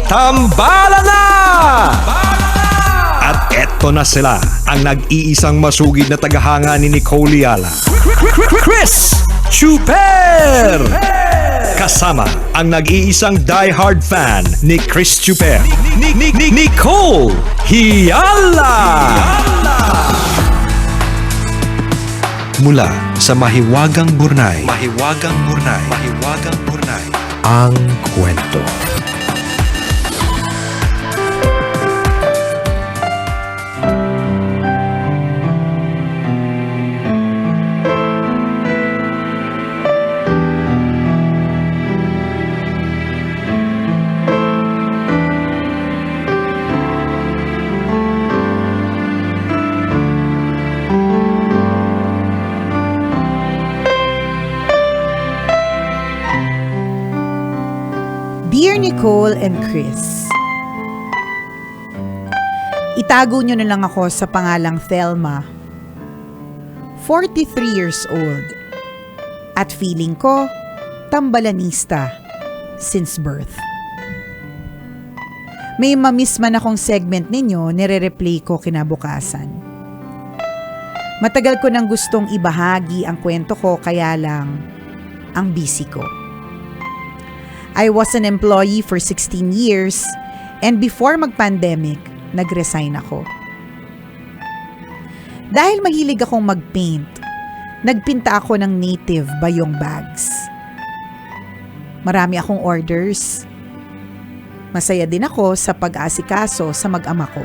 Tambala na! At eto na sila, ang nag-iisang masugid na tagahanga ni Nicole Yala, Chris Chuper! Kasama ang nag-iisang die-hard fan ni Chris Chuper, Nicole Yala! Mula sa Mahiwagang Burnay, ang kwento. Dear Nicole and Chris, itago nyo na lang ako sa pangalang Thelma. 43 years old. At feeling ko, tambalanista since birth. May mamiss man akong segment ninyo, nire-replay ko kinabukasan. Matagal ko nang gustong ibahagi ang kwento ko, kaya lang ang busy ko. I was an employee for 16 years and before mag-pandemic, nag-resign ako. Dahil mahilig akong mag-paint, nagpinta ako ng native bayong bags. Marami akong orders. Masaya din ako sa pag-aasikaso sa mag-ama ko.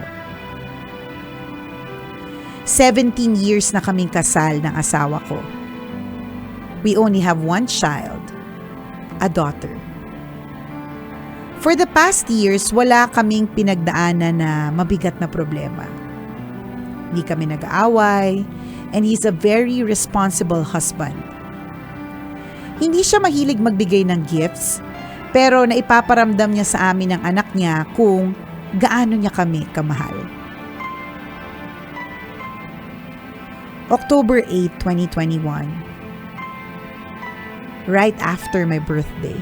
17 years na kaming kasal ng asawa ko. We only have one child, a daughter. For the past years, wala kaming pinagdaanan na mabigat na problema. Hindi kami nag-aaway, and he's a very responsible husband. Hindi siya mahilig magbigay ng gifts, pero naipaparamdam niya sa amin ng anak niya kung gaano niya kami kamahal. October 8, 2021. Right after my birthday.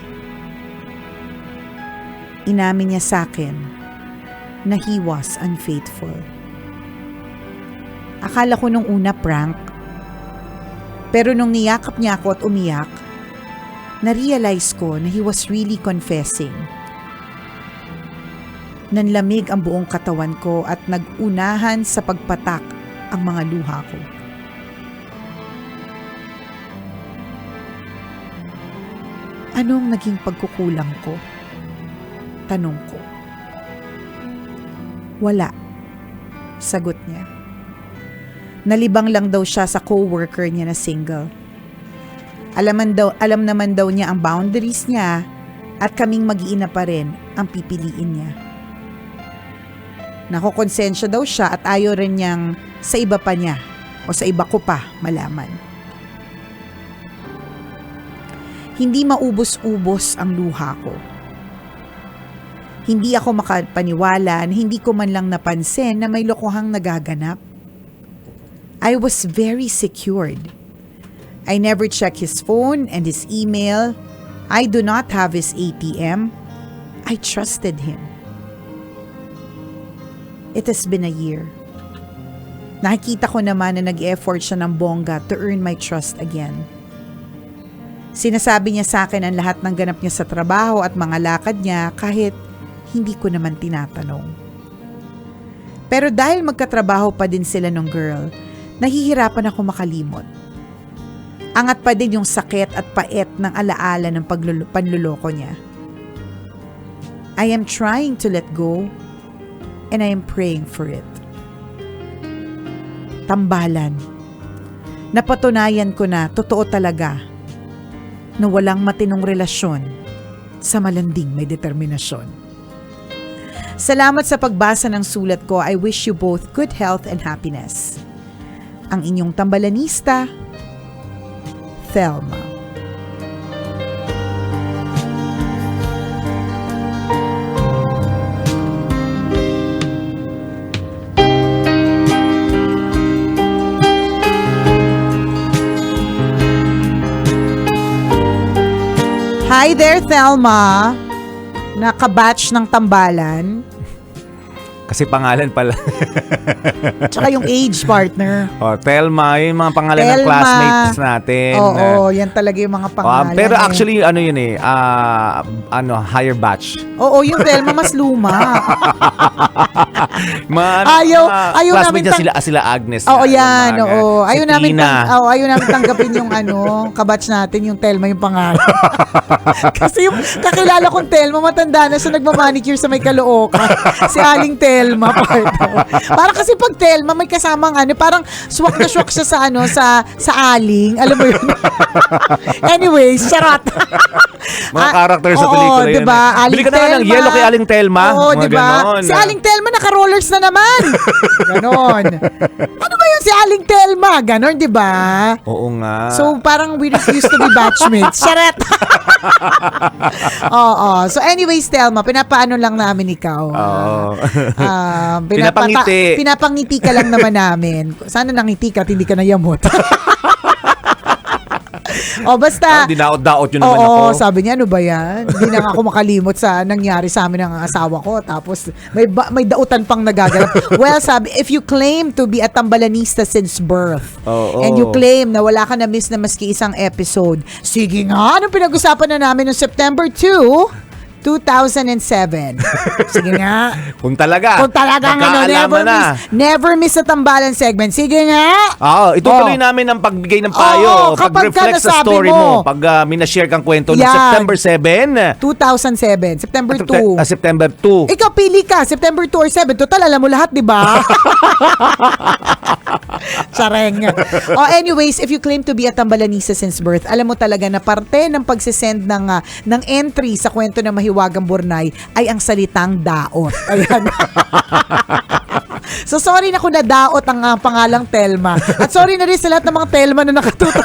Inamin niya sa akin na he was unfaithful. Akala ko nung una prank, pero nung niyakap niya ako at umiyak, na-realize ko na he was really confessing. Nanlamig ang buong katawan ko at nag-unahan sa pagpatak ang mga luha ko. Anong naging pagkukulang ko? Tanong ko. Wala. Sagot niya. Nalibang lang daw siya sa co-worker niya na single. Alam naman daw niya ang boundaries niya at kaming mag-iina pa rin ang pipiliin niya. Nakokonsensya daw siya at ayaw rin niyang sa iba pa niya o sa iba ko pa malaman. Hindi maubos-ubos ang luha ko. Hindi ako makapaniwala na hindi ko man lang napansin na may lokohang nagaganap. I was very secured. I never check his phone and his email. I do not have his ATM. I trusted him. It has been a year. Nakikita ko naman na nag-effort siya ng bongga to earn my trust again. Sinasabi niya sa akin ang lahat ng ganap niya sa trabaho at mga lakad niya kahit hindi ko naman tinatanong. Pero dahil magkatrabaho pa din sila ng girl, nahihirapan ako makalimot. Angat pa din yung sakit at pait ng alaala ng panluloko niya. I am trying to let go and I am praying for it. Tambalan. Napatunayan ko na totoo talaga na walang matinong relasyon sa malanding may determinasyon. Salamat sa pagbasa ng sulat ko. I wish you both good health and happiness. Ang inyong tambalanista, Thelma. Hi there, Thelma. na kabatch ng tambalan. Kasi pangalan pala. Tsaka yung age partner. Telma, yung mga pangalan ng Telma. classmates natin. Oo, yan talaga yung mga pangalan. Pero actually, ano yun higher batch. Oo, yung Telma mas luma. Mga, Ayaw classmates namin niya sila Agnes. Oo, yan. Oo. Si Ayaw namin tanggapin yung kabatch natin, yung Telma yung pangalan. Kasi yung kakilala kong Telma, matanda na siya, nagmamanicure sa may Caloocan. Si Aling Telma, partner. Parang kasi pag Telma, may kasamang parang swak na swak siya sa Aling. Alam mo yun? Anyways, charot. Mga character sa pelikula yun. Diba? Bili ka na nga ng yellow kay Aling Telma. Oo, mga diba? ganon. Si Aling Telma naka-rollers na naman. Ganon. Ano ba yun si Aling Telma? Ganon, diba? Oo nga. So, parang we refuse to be batchmates. Charot! Oo. So, anyways, Telma, pinapaano lang namin ikaw. Oo. Pinapangiti. Pinapangiti ka lang naman namin. Sana nangiti ka at hindi ka nayamot. Basta. Dinaot-daot yun naman ako. Oo, sabi niya, ano ba yan? Hindi na nga ako makalimot sa nangyari sa amin ng asawa ko. Tapos, may dautan pang nagagalap. Well, sabi, if you claim to be a tambalanista since birth, and you claim na wala ka na miss na maski isang episode, sige nga, anong pinag-usapan na namin noong September 2, 2007. Sige nga. Kung talaga never miss a tambalan segment. Sige nga. Itutuloy namin ang pagbigay ng payo. Pag-reflect sa story mo. Pag minashare kang kwento ng September 7. 2007. September 2. September 2. Ikaw pili ka. September 2 or 7. Total, alam mo lahat, di ba? Sareng. Anyways, if you claim to be a tambalanisa since birth, alam mo talaga na parte ng pagsisend ng entry sa kwento ng Mahiwagang Burnay ay ang salitang daot. Ayan. So, sorry na kung nadaot ang pangalang Telma. At sorry na rin sa lahat ng mga Telma na nakatutok.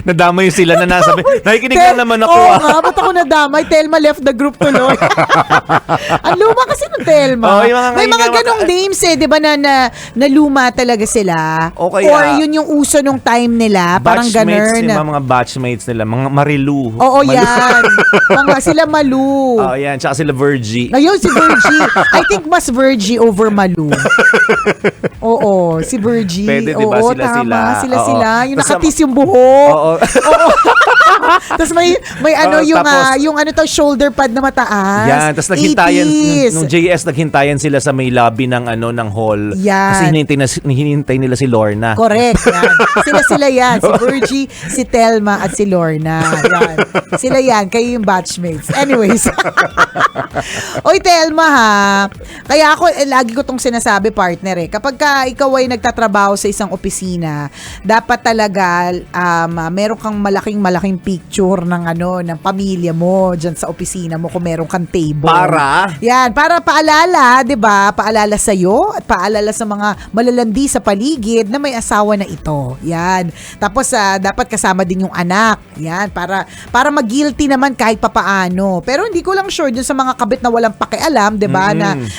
Nadamay sila na nasabi. Nakikinig lang naman ako. Oo nga, ba't ako nadamay? Telma left the group tuloy. Ang luma kasi ng Telma. May mga ganong names di ba na luma talaga sila. Or yun yung uso nung time nila. Parang ganun. Mga batchmates nila. Mga Marilu. Oo, yan. Sila Malu. Oo, yan. Tsaka sila Virgie. Ayun, si Virgie. I think mas Virgie over Malu. Oo, si Virgie. Pwede, diba? Oo, Sila. tama. Sila. Yung Tas nakatis yung buhok. Oo. Tapos may shoulder pad na mataas. Yan, tapos naghintayan nung JS naghintayan sila sa may lobby ng hall. Yan. Kasi hinintay nila si Lorna. Correct. Yan. Sila yan. Si Virgie, si Telma at si Lorna. Yan. Sila yan. Kayo yung batchmates. Anyways. Oy, Telma ha. Kaya ako, lagi ko tong sinasabi, partner kapag ikaw ay nagtatrabaho sa isang opisina, dapat talaga meron kang malaking picture ng pamilya mo diyan sa opisina mo kung meron kang table. Para paalala, 'di ba? Paalala sa iyo at paalala sa mga malalandi sa paligid na may asawa na ito. Yan. Tapos dapat kasama din yung anak. Yan, para mag-guilty naman kahit papaano. Pero hindi ko lang sure dun sa mga kabit na walang pakialam, 'di ba?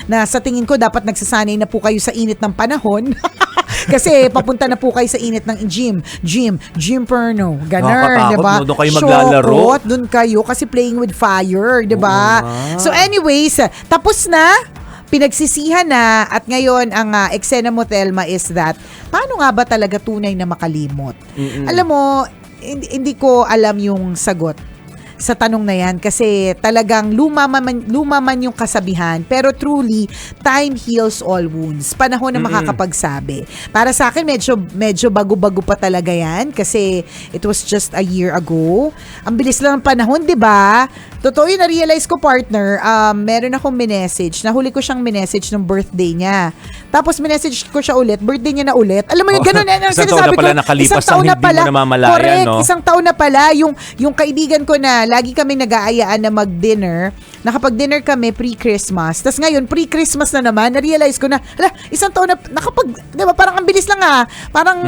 Na sa tingin ko dapat nagsasanay na po kayo sa init ng panahon. Kasi papunta na po kayo sa init ng gym porno. Ganun, 'di ba? Doon kayo maglalaro. Doon kayo kasi playing with fire, 'di ba? So anyways, tapos na, pinagsisihan na, at ngayon ang eksena mo, Telma, is that paano nga ba talaga tunay na makalimot? Alam mo, hindi ko alam yung sagot sa tanong na yan kasi talagang luma man yung kasabihan, pero truly time heals all wounds. Panahon na makakapagsabi. Para sa akin medyo bago-bago pa talaga yan kasi it was just a year ago. Ang bilis lang ng panahon, 'di ba? Totoo yun, na-realize ko, partner, meron akong minessage. Nahuli ko siyang minessage ng birthday niya. Tapos minessage ko siya ulit, birthday niya na ulit. Alam mo yun, ganun yan. Isang taon na pala nakalipas ang hindi mo namamalayan, correct, no? Isang taon na pala. Yung kaibigan ko na lagi kami nag-aayaan na mag-dinner, nakapag-dinner kami pre-Christmas. Tapos ngayon, pre-Christmas na naman, na-realize ko na, isang taon na, diba, parang ang bilis lang Parang,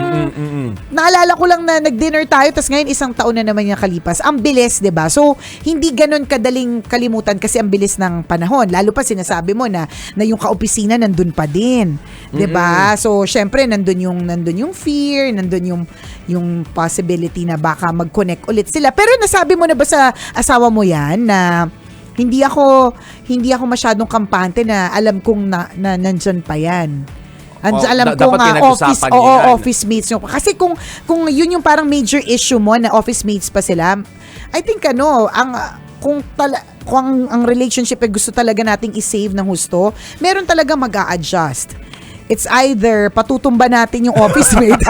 naalala ko lang na nag-dinner tayo, tapos ngayon, isang taon na naman yung kalipas. Ang bilis, diba? So, hindi ganun kadaling kalimutan kasi ang bilis ng panahon. Lalo pa sinasabi mo na yung kaopisina nandun pa din. 'Di ba? So, syempre nandun yung fear, nandun yung possibility na baka mag-connect ulit sila. Pero nasabi mo na ba sa asawa mo 'yan na Hindi ako masyadong kampante na alam kong na nandyan pa yan. Alam ko dapat nga pinag-usapan niyo yan. office mates nyo. Kasi kung yun yung parang major issue mo na office mates pa sila, I think kung ang relationship ay gusto talaga nating i-save ng husto, meron talaga mag-a-adjust. It's either patutumba natin yung office mate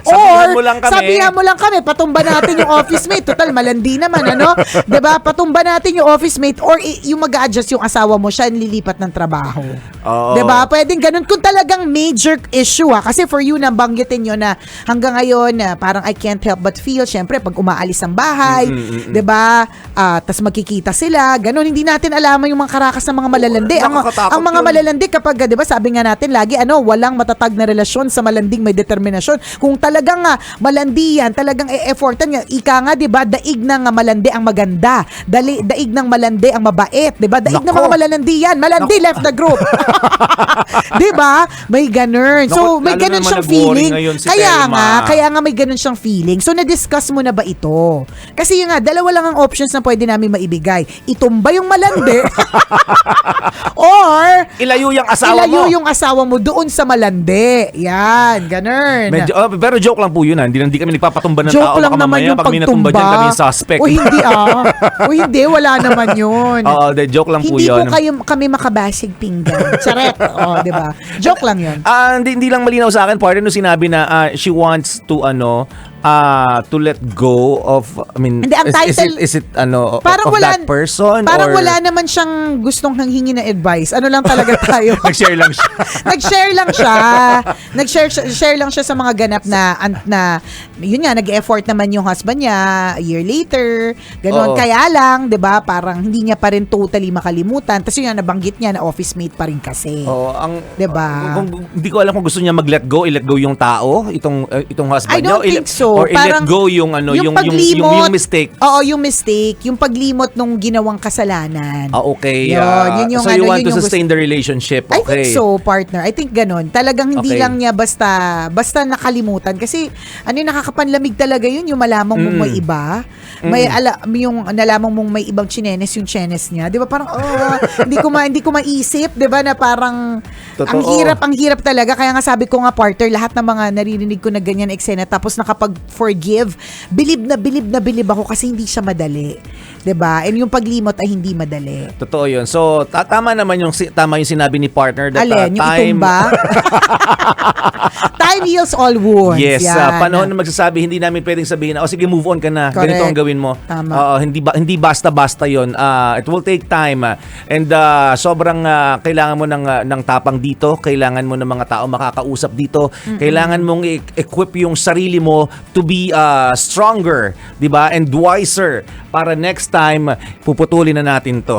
Sabihan mo lang kami. Sabihan mo lang kami, patumba natin yung office mate. Total, malandi naman, ano? 'Di ba? Patumba natin yung office mate or yung mag-a-adjust yung asawa mo, siya ang lilipat ng trabaho. Oo. 'Di ba? Pwedeng ganun kung talagang major issue kasi for you nabanggitin nyo na hanggang ngayon parang I can't help but feel, syempre pag umaalis ang bahay, 'di ba? Tas magkikita sila, ganun, hindi natin alaman yung mga karakas ng mga malalandi. Ang mga malalandi kapag, 'di ba, sabi nga natin lagi, walang matatag na relasyon sa malanding may determinasyon. Kung talagang malandi yan, talagang e-effortan nga. Ika nga, 'di ba, daig ng malandi ang maganda. Daig ng malandi ang mabait, 'di ba? Daig ng mga malalandi yan. Malandi left the group. 'Di ba? May ganun. So, may ganun siyang feeling. Si Kaya nga may ganun siyang feeling. So, na-discuss mo na ba ito? Kasi yun nga, dalawa lang ang options na pwede namin maibigay. Itumba yung malandi or ilayo yung asawa mo doon sa malandi. Yan, ganun. Pero joke lang po yun. Hindi kami nagpapatumba ng Joke tao. lang Baka naman mamaya, yung pag may natumba pagtumba. dyan, kami yung suspect. O hindi, wala naman yun. Oo, joke lang po Hindi yun. po kami makabasig pinggan. Charet. Di ba? Joke lang yun. Hindi lang malinaw sa akin, partner, nung sinabi na she wants to to let go of, Hindi, ang title, is it parang of that person? Parang or wala naman siyang gustong hanghingi na advice. Ano lang talaga tayo. nag-share lang siya. Nag-share lang siya sa mga ganap na yun nga, nag-effort naman yung husband niya a year later. Ganon. Oo. Kaya lang, 'di ba, parang hindi niya pa rin totally makalimutan. Tapos yun nga, nabanggit niya na office mate pa rin kasi. Oo, 'Di ba? Hindi ko alam kung gusto niya mag-let go yung tao, itong husband I don't niya. think so. Or i-let Parang go yung paglimot, yung mistake. Oo, yung mistake, yung paglimot nung ginawang kasalanan. Okay. Yun yung so you want yun to yung sustain the relationship. I Okay. think so, partner. I think ganon. Talagang hindi Okay. lang niya basta nakalimutan. Kasi nakakapanlamig talaga yun, yung malamang mong may iba. Yung nalamang mong may ibang chinenes yung chines niya. 'Di ba? Parang hindi ko maisip, 'di ba, na parang Totoo. ang hirap talaga. Kaya nga sabi ko nga, partner, lahat ng mga naririnig ko na ganyan eksena tapos nakapag-forgive, bilib na bilib ako kasi hindi siya madali. 'Di ba? And yung paglimot ay hindi madali. Totoo 'yun. So tama naman yung sinabi ni partner that Alin, yung time itumba? Time heals all wounds. Yes, Yan. panahon na magsasabi, hindi namin pwedeng sabihin na, sige, move on ka na. Correct. Ganito ang gawin mo. Tama. Hindi basta-basta 'yon. It will take time. And sobrang kailangan mo ng tapang dito, kailangan mo ng mga tao makakausap dito. Kailangan mong equip yung sarili mo to be stronger, 'di ba? And wiser para next time puputulin na natin 'to.